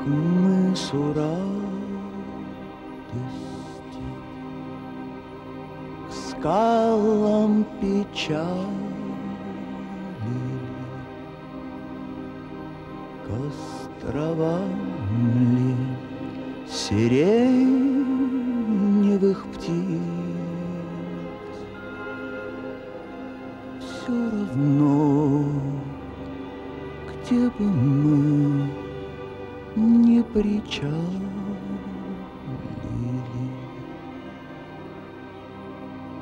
мысу радости, к скалам печали, к островам ли сиреневых птиц. Все равно, где бы мы не причалили,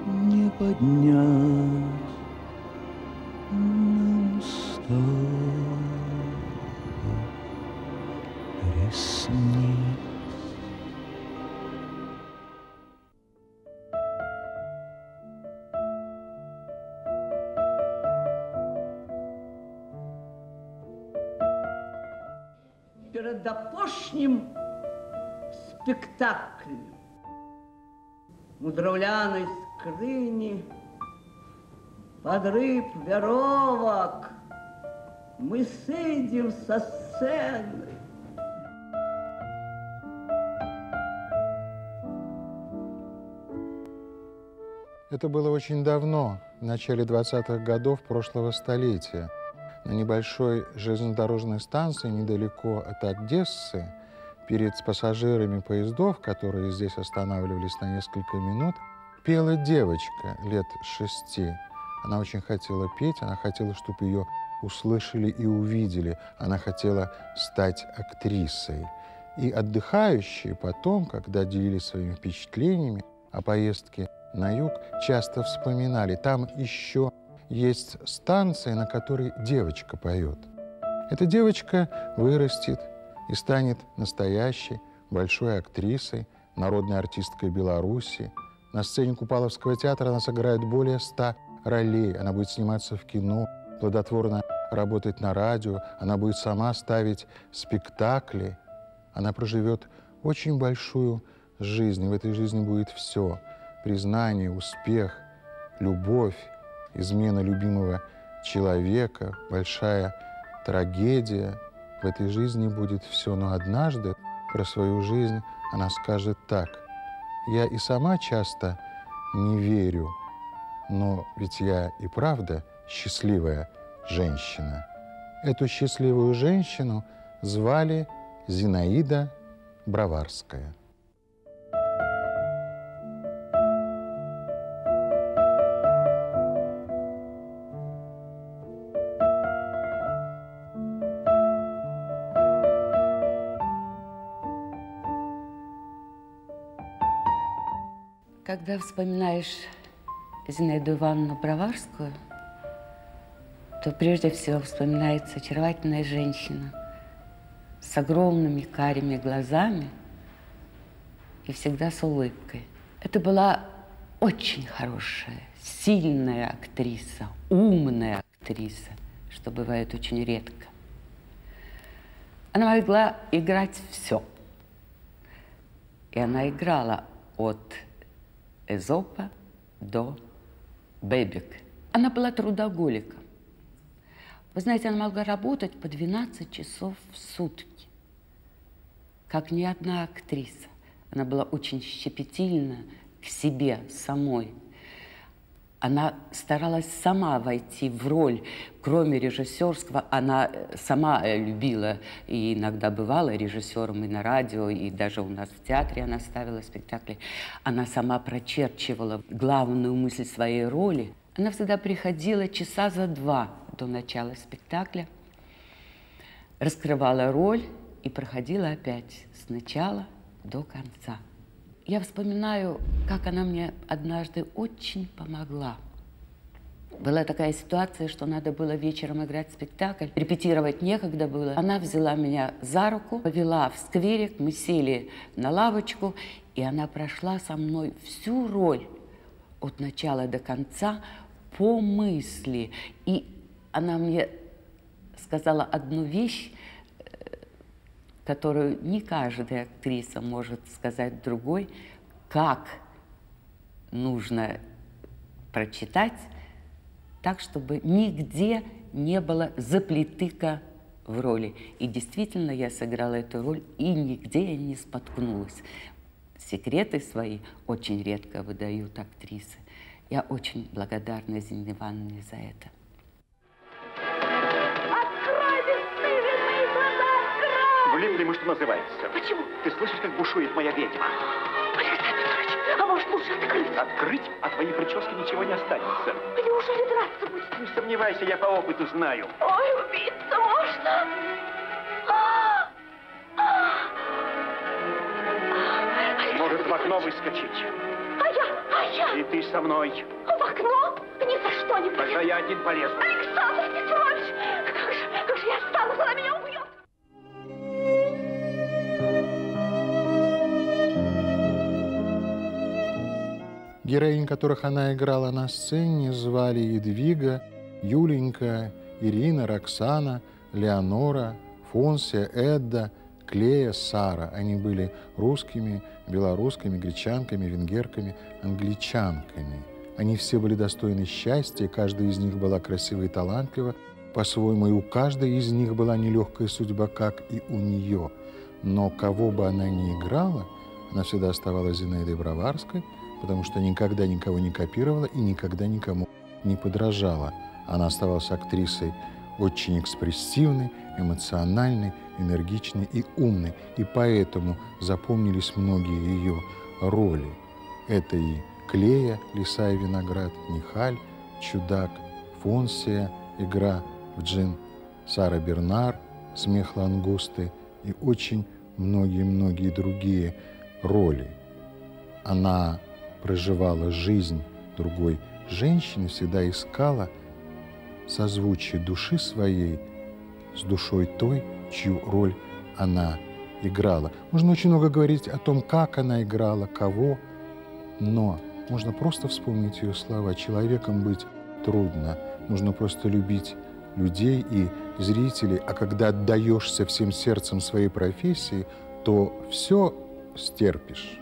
не поднять нам с тобой ресниц. Перед апошнім спектаклем у драўлянай скрыні подрыв веровок мы сыдем со сцены. Это было очень давно, в начале 20-х годов прошлого столетия. На небольшой железнодорожной станции недалеко от Одессы, перед пассажирами поездов, которые здесь останавливались на несколько минут, пела девочка лет 6. Она очень хотела петь, она хотела, чтобы ее услышали и увидели. Она хотела стать актрисой. И отдыхающие потом, когда делились своими впечатлениями о поездке на юг, часто вспоминали. Там еще есть станция, на которой девочка поет. Эта девочка вырастет и станет настоящей большой актрисой, народной артисткой Беларуси. На сцене Купаловского театра она сыграет более 100 ролей. Она будет сниматься в кино, плодотворно работать на радио. Она будет сама ставить спектакли. Она проживет очень большую жизнь. И в этой жизни будет все. Признание, успех, любовь, измена любимого человека, большая трагедия. В этой жизни будет все. Но однажды про свою жизнь она скажет так: «Я и сама часто не верю, но ведь я и правда счастливая женщина». Эту счастливую женщину звали Зинаида Броварская. Когда вспоминаешь Зинаиду Ивановну Броварскую, то прежде всего вспоминается очаровательная женщина с огромными карими глазами и всегда с улыбкой. Это была очень хорошая, сильная актриса, умная актриса, что бывает очень редко. Она могла играть все. И она играла от Эзопа до Бебек. Она была трудоголиком. Вы знаете, она могла работать по 12 часов в сутки, как ни одна актриса. Она была очень щепетильна к себе самой. Она старалась сама войти в роль, кроме режиссерского. Она сама любила и иногда бывала режиссером и на радио, и даже у нас в театре она ставила спектакли. Она сама прочерчивала главную мысль своей роли. Она всегда приходила часа за 2 до начала спектакля, раскрывала роль и проходила опять с начала до конца. Я вспоминаю, как она мне однажды очень помогла. Была такая ситуация, что надо было вечером играть спектакль, репетировать некогда было. Она взяла меня за руку, повела в скверик, мы сели на лавочку, и она прошла со мной всю роль от начала до конца по мысли. И она мне сказала одну вещь, которую не каждая актриса может сказать другой, как нужно прочитать так, чтобы нигде не было заплетыка в роли. И действительно я сыграла эту роль, и нигде я не споткнулась. Секреты свои очень редко выдают актрисы. Я очень благодарна Зинаиде Ивановне за это. Открой, бесстыжие глаза, открой! Влипли мы, что называется. Почему? Ты слышишь, как бушует моя ведьма? Александр Петрович, а может лучше открыть? Открыть? От твоей прически ничего не останется. Неужели драться будет? Не сомневайся, я по опыту знаю. Ой, убиться можно! Может в окно выскочить. А я? И ты со мной. В окно? Ни за что не Тогда я один полезу. Александр Петрович! Как же я останусь, она меня убьет! Героинь, которых она играла на сцене, звали Едвига, Юленька, Ирина, Роксана, Леонора, Фонсия, Эдда, Клея, Сара. Они были русскими, белорусскими, гречанками, венгерками, англичанками. Они все были достойны счастья, каждая из них была красива и талантлива по-своему, и у каждой из них была нелегкая судьба, как и у нее. Но кого бы она ни играла, она всегда оставалась Зинаидой Броварской, потому что никогда никого не копировала и никогда никому не подражала. Она оставалась актрисой очень экспрессивной, эмоциональной, энергичной и умной. И поэтому запомнились многие ее роли. Это и Клея, Лиса и виноград, Нихаль, Чудак, Фонсия, игра в джин, Сара Бернар, Смех лангусты и очень многие-многие другие роли. Она проживала жизнь другой женщины, всегда искала созвучие души своей с душой той, чью роль она играла. Можно очень много говорить о том, как она играла, кого, но можно просто вспомнить ее слова. Человеком быть трудно, нужно просто любить людей и зрителей, а когда отдаешься всем сердцем своей профессии, то все стерпишь.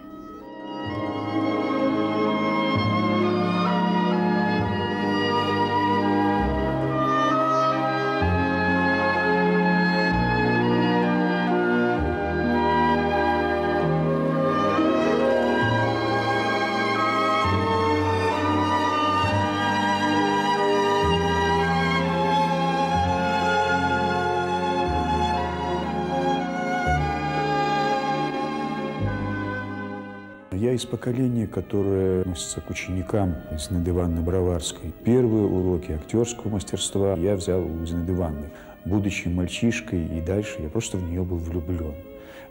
Я из поколения, которое относится к ученикам Зинаиды Ивановны Броварской. Первые уроки актерского мастерства я взял у Зинаиды Ивановны. Будучи мальчишкой и дальше, я просто в нее был влюблен.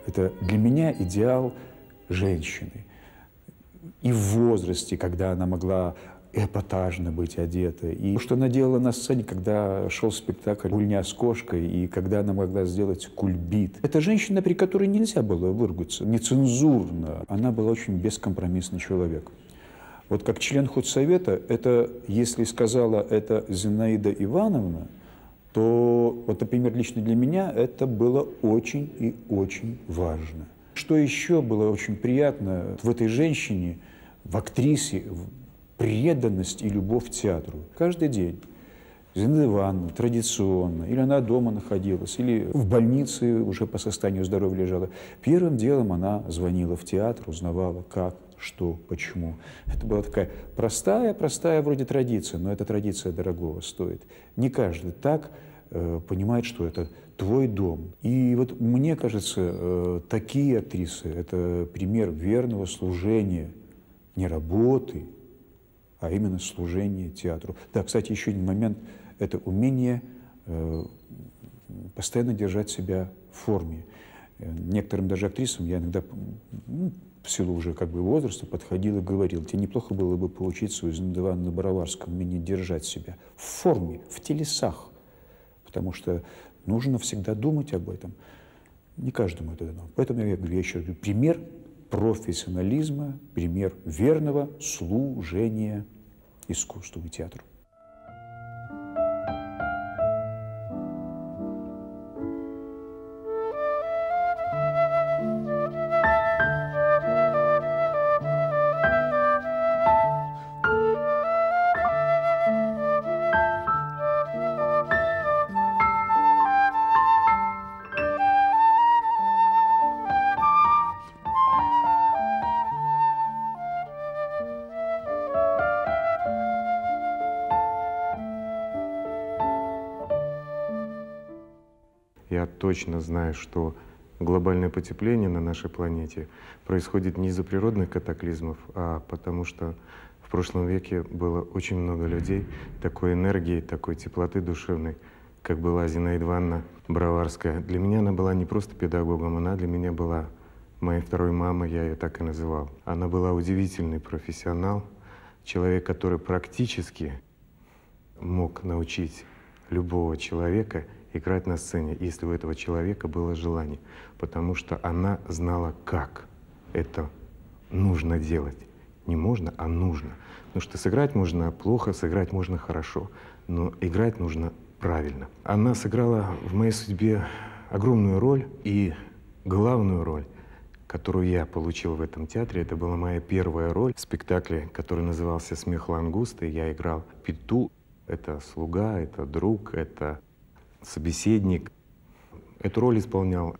Это для меня идеал женщины. И в возрасте, когда она могла эпатажно быть одета. И что она делала на сцене, когда шел спектакль «Гульня с кошкой», и когда она могла сделать кульбит. Это женщина, при которой нельзя было выругаться, нецензурно. Она была очень бескомпромиссный человек. Вот как член худсовета, это, если сказала это Зинаида Ивановна, то, вот, например, лично для меня это было очень и очень важно. Что еще было очень приятно в этой женщине, в актрисе, преданность и любовь к театру. Каждый день Зинаида Ивановна традиционно, или она дома находилась, или в больнице уже по состоянию здоровья лежала. Первым делом она звонила в театр, узнавала, как, что, почему. Это была такая простая вроде традиция, но эта традиция дорогого стоит. Не каждый так понимает, что это твой дом. И вот мне кажется, такие актрисы – это пример верного служения, не работы, а именно служение театру. Да, кстати, еще один момент – это умение постоянно держать себя в форме. Некоторым даже актрисам я иногда, в силу уже как бы возраста, подходил и говорил: тебе неплохо было бы поучиться у Зинаиды Ивановны Броварской умению держать себя в форме, в телесах, потому что нужно всегда думать об этом. Не каждому это дано. Поэтому я говорю, я еще говорю, пример профессионализма, пример верного служения искусству и театру. я точно знаю, что глобальное потепление на нашей планете происходит не из-за природных катаклизмов, а потому что в прошлом веке было очень много людей такой энергии, такой теплоты душевной, как была Зинаида Ивановна Броварская. Для меня она была не просто педагогом, она для меня была моей второй мамой, я ее так и называл. Она была удивительный профессионал, человек, который практически мог научить любого человека играть на сцене, если у этого человека было желание, потому что она знала, как это нужно делать. Не можно, а нужно. Потому что сыграть можно плохо, сыграть можно хорошо, но играть нужно правильно. Она сыграла в моей судьбе огромную роль, и главную роль, которую я получил в этом театре, это была моя первая роль в спектакле, который назывался «Смех лангусты». Я играл Пету. Это слуга, это друг, это собеседник. Эту роль исполнял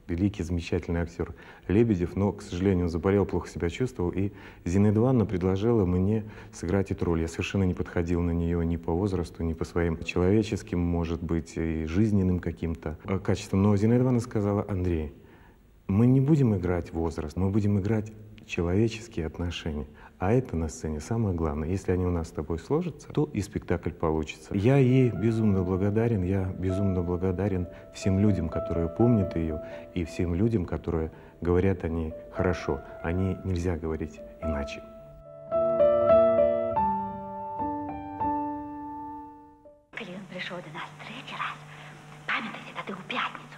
великий, замечательный актер Лебедев, но, к сожалению, он заболел, плохо себя чувствовал, и Зинаида Ивановна предложила мне сыграть эту роль. Я совершенно не подходил на нее ни по возрасту, ни по своим человеческим, может быть, и жизненным каким-то качествам. Но Зинаида Ивановна сказала: Андрей, мы не будем играть возраст, мы будем играть человеческие отношения. А это на сцене самое главное. Если они у нас с тобой сложатся, то и спектакль получится. Я ей безумно благодарен. Я безумно благодарен всем людям, которые помнят ее, и всем людям, которые говорят о ней хорошо. О ней нельзя говорить иначе. Коли он пришел до нас третий раз, пам'ятаєте, та ти у п'ятницю.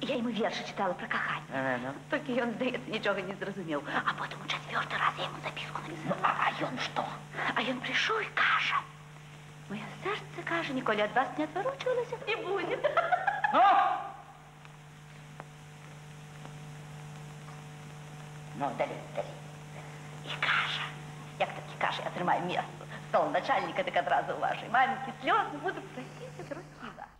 Я йому вірші читала про кохання. Тільки він, здається, нічого не зрозумів. А потім у четвертий раз я йому записку написала. А він що? А він прийшов і каже: моє серце, каже, ніколи від вас не відворачувалося і буде. Ну, далі. І каже, як таки каже, я тримаю місце стол начальника, так одразу у вашій маленькі сльози буду просити з руки ваші.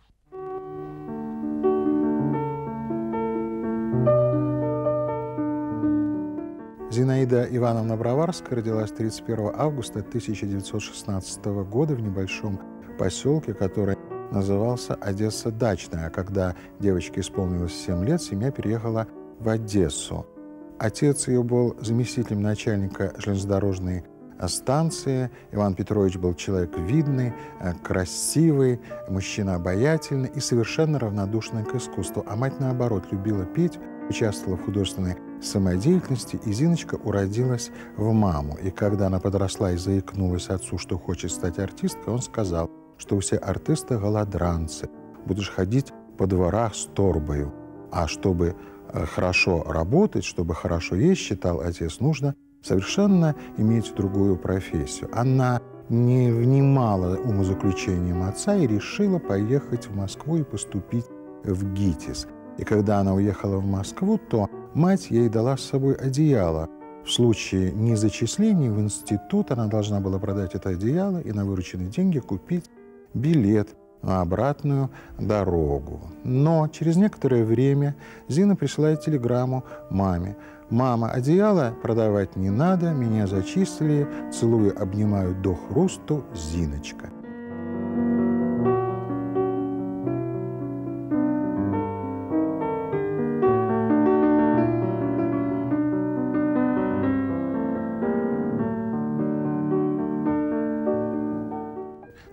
Зинаида Ивановна Броварская родилась 31 августа 1916 года в небольшом поселке, который назывался Одесса Дачная. А когда девочке исполнилось 7 лет, семья переехала в Одессу. Отец ее был заместителем начальника железнодорожной станции. Иван Петрович был человек видный, красивый, мужчина обаятельный и совершенно равнодушный к искусству. А мать, наоборот, любила петь, участвовала в художественной самодеятельности, и Зиночка уродилась в маму. И когда она подросла и заикнулась отцу, что хочет стать артисткой, он сказал, что все артисты голодранцы, будешь ходить по дворах с торбою. А чтобы хорошо работать, чтобы хорошо есть, считал отец, нужно совершенно иметь другую профессию. Она не внимала умозаключениям отца и решила поехать в Москву и поступить в ГИТИС. И когда она уехала в Москву, то мать ей дала с собой одеяло. В случае незачисления в институт она должна была продать это одеяло и на вырученные деньги купить билет на обратную дорогу. Но через некоторое время Зина присылает телеграмму маме. «Мама, одеяло продавать не надо, меня зачислили, целую, обнимаю до хрусту, Зиночка».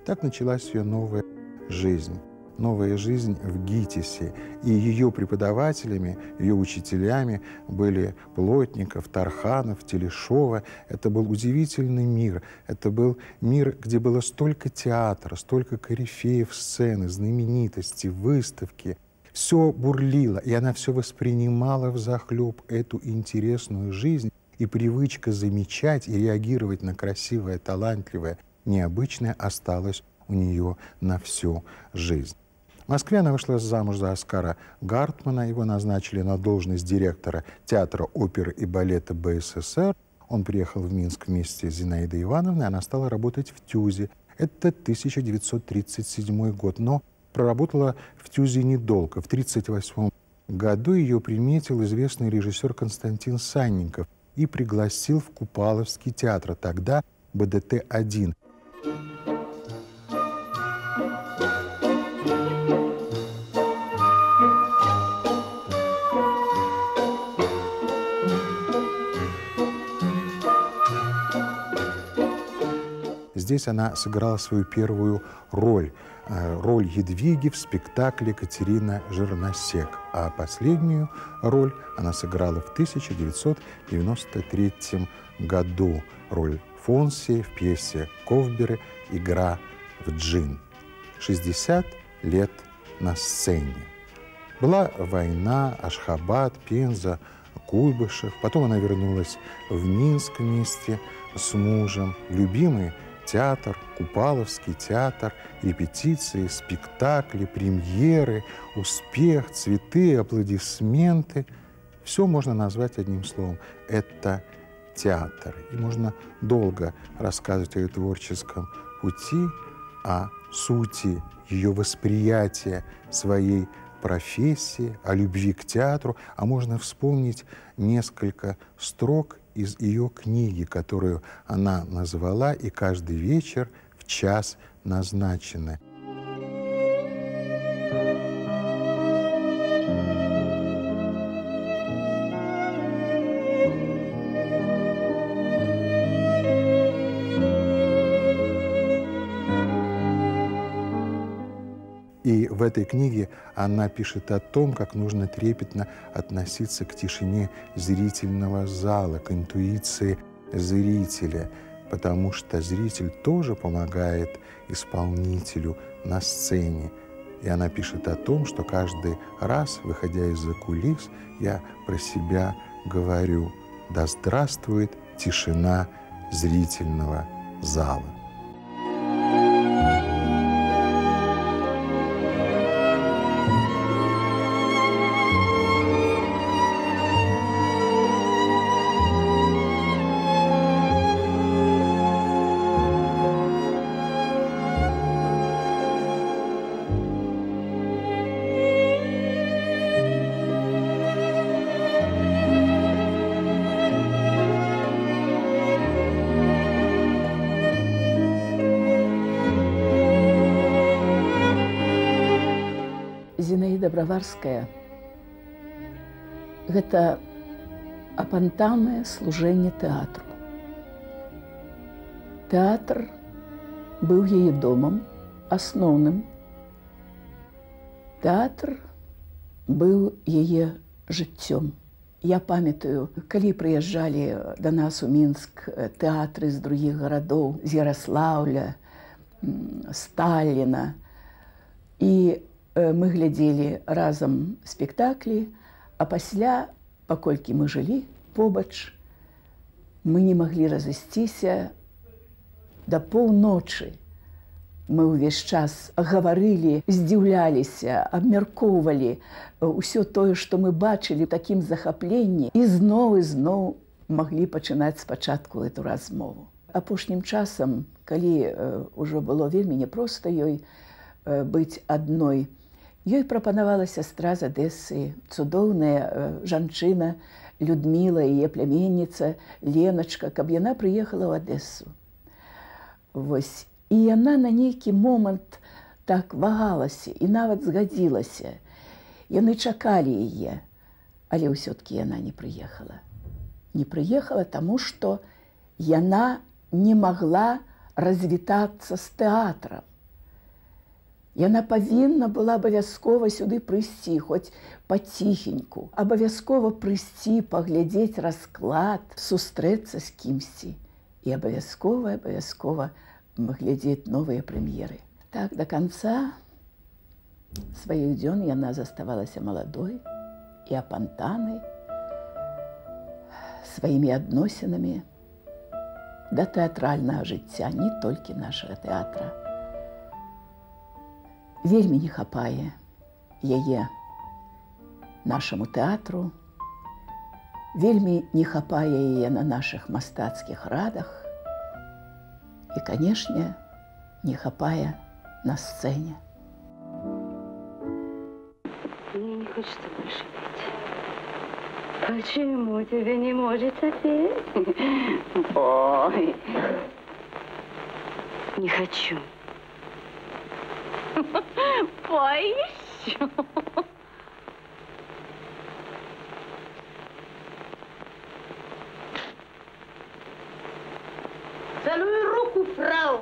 Так началась ее новая жизнь в ГИТИСе. И ее преподавателями, ее учителями были Плотников, Тарханов, Телешова. Это был удивительный мир. Это был мир, где было столько театра, столько корифеев сцены, знаменитостей, выставки. Все бурлило, и она все воспринимала взахлеб эту интересную жизнь. И привычка замечать и реагировать на красивое, талантливое, необычное осталось у нее на всю жизнь. В Москве она вышла замуж за Оскара Гартмана. Его назначили на должность директора театра оперы и балета БССР. Он приехал в Минск вместе с Зинаидой Ивановной. Она стала работать в ТЮЗе. Это 1937 год. Но проработала в ТЮЗе недолго. В 1938 году ее приметил известный режиссер Константин Санников и пригласил в Купаловский театр, тогда БДТ-1. здесь она сыграла свою первую роль Едвиги в спектакле «Катерина Жирносек», а последнюю роль она сыграла в 1993 году, роль Фонси в пьесе Ковберы «Игра в джин». 60 лет на сцене. Была война, Ашхабад, Пенза, Куйбышев. Потом она вернулась в Минск вместе с мужем. Любимый театр, Купаловский театр, репетиции, спектакли, премьеры, успех, цветы, аплодисменты. Все можно назвать одним словом. Это театр. И можно долго рассказывать о ее творческом пути, о сути ее восприятия своей профессии, о любви к театру, а можно вспомнить несколько строк из ее книги, которую она назвала «И каждый вечер в час назначенный». И в этой книге она пишет о том, как нужно трепетно относиться к тишине зрительного зала, к интуиции зрителя, потому что зритель тоже помогает исполнителю на сцене. И она пишет о том, что каждый раз, выходя из-за кулис, я про себя говорю: «Да здравствует тишина зрительного зала». Зинаида Браварская – гэта апантанае служэнне тэатру. Тэатр быў яе домам асноўным. Тэатр быў яе жыццём. Я памятаю, калі прыязджалі да нас у Мінск тэатры з другіх гарадоў, з Яраслаўля, Сталіна, і мы глядзелі разам спектаклі, а пасля, паколькі мы жылі побач, мы не маглі разысціся да паўночы. Мы ўвесь час гаварылі, здзіўляліся, абмяркоўвалі ўсё тое, што мы бачылі ў такім захапленні, і зноў маглі пачынаць спачатку эту размову. Апошнім часам, калі ўжо было вельмі няпроста ёй быць адной, ёй прапанавала сястра з Адэсы, цудоўная жанчына Людміла, яе пляменніца Леначка, каб яна прыехала ў Адэсу. Вось. І яна на нейкі момант так вагалася і нават згадзілася. Яны чакалі яе, але ўсё-ткі яна не прыехала. Не прыехала, таму што яна не магла развітацца з тэатрам. Яна павінна была абавязкова сюды прыйсці, хоць паціхеньку, абавязкова прыйсці, паглядзець расклад, сустрэцца з кімсьці і абавязкова глядзець новыя прэм'еры. Так, да канца сваіх дзён яна заставалася маладой і апантанай сваімі адносінамі да тэатральнага жыцця, не толькі нашага тэатра. Вельмі не хапае яе нашаму тэатру, вельмі не хапае яе на нашых мастацкіх радах і, канешне, не хапае на сцэне. Мне не хочется больше петь. Почему тебе не можется петь? Ой, не хочу. Пой еще. Целую руку, фрау.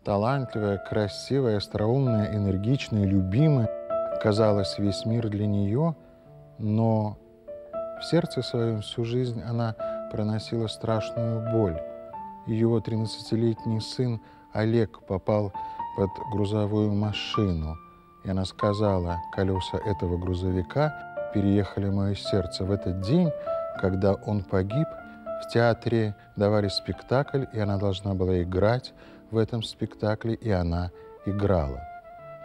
талантливая, красивая, остроумная, энергичная, любимая, казалось, весь мир для нее, но в сердце своем всю жизнь она проносила страшную боль. Ее 13-летний сын Олег попал под грузовую машину, и она сказала: колеса этого грузовика переехали мое сердце. В этот день, когда он погиб, в театре давали спектакль, и она должна была играть в этом спектакле, и она играла.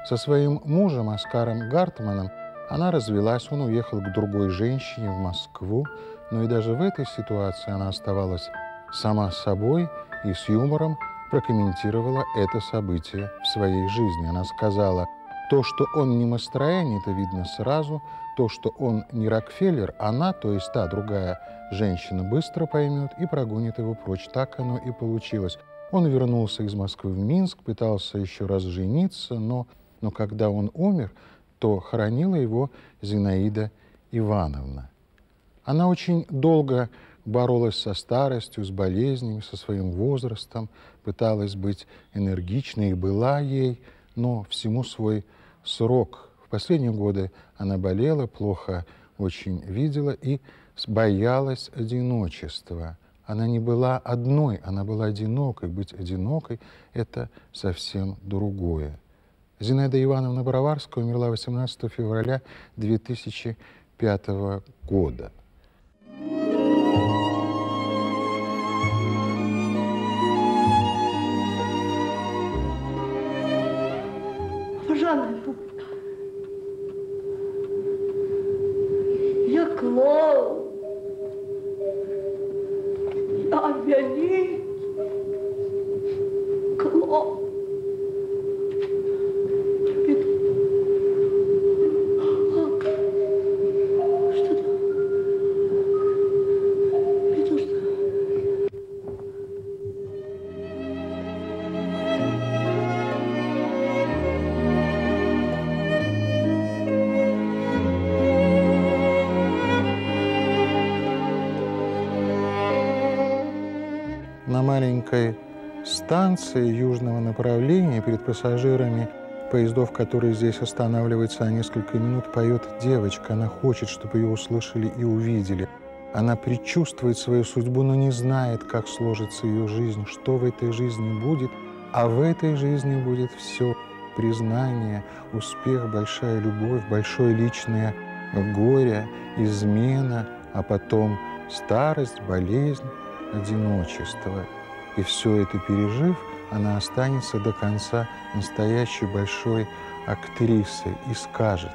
Со своим мужем Оскаром Гартманом она развелась, он уехал к другой женщине в Москву, но и даже в этой ситуации она оставалась сама собой и с юмором прокомментировала это событие в своей жизни. Она сказала: то, что он не Мастрояни, это видно сразу, то, что он не Рокфеллер, она, то есть та другая женщина, быстро поймет и прогонит его прочь. Так оно и получилось. Он вернулся из Москвы в Минск, пытался еще раз жениться, но когда он умер, то хоронила его Зинаида Ивановна. Она очень долго боролась со старостью, с болезнями, со своим возрастом, пыталась быть энергичной и была ей, но всему свой срок. В последние годы она болела, плохо очень видела и боялась одиночества. Она не была одной, она была одинокой. Быть одинокой – это совсем другое. Зинаида Ивановна Броварская умерла 18 февраля 2005 года. Пожалуй, я клоун, я великий клоун. На маленькой станции южного направления перед пассажирами поездов, которые здесь останавливаются на несколько минут, поет девочка. Она хочет, чтобы ее услышали и увидели. Она предчувствует свою судьбу, но не знает, как сложится ее жизнь, что в этой жизни будет. А в этой жизни будет все: признание, успех, большая любовь, большое личное горе, измена, а потом старость, болезнь, одиночество. И все это пережив, она останется до конца настоящей большой актрисой и скажет: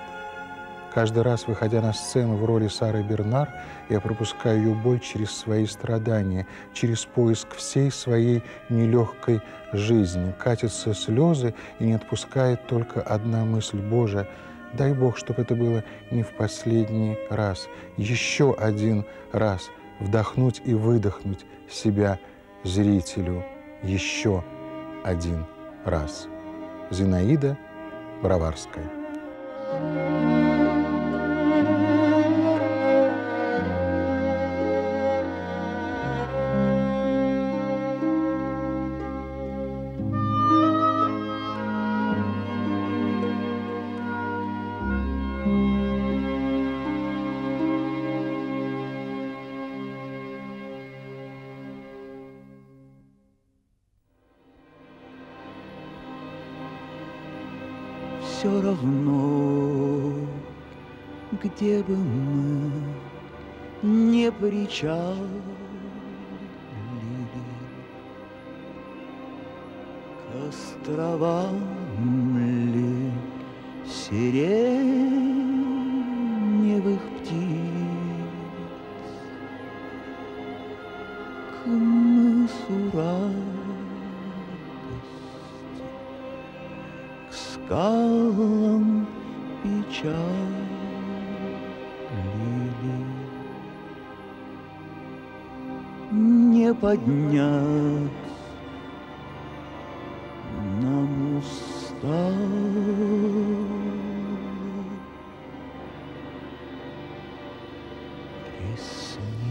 каждый раз, выходя на сцену в роли Сары Бернар, я пропускаю ее боль через свои страдания, через поиск всей своей нелегкой жизни. Катятся слезы, и не отпускает только одна мысль: Боже, дай Бог, чтобы это было не в последний раз. Еще один раз вдохнуть и выдохнуть себя зрителю. Еще один раз. Зинаида Броварская. Все равно, где бы мы не причалили, к островам ли сиреневых птиц, к мысу радости, к скалам печали, не поднять нам усталых, приснись.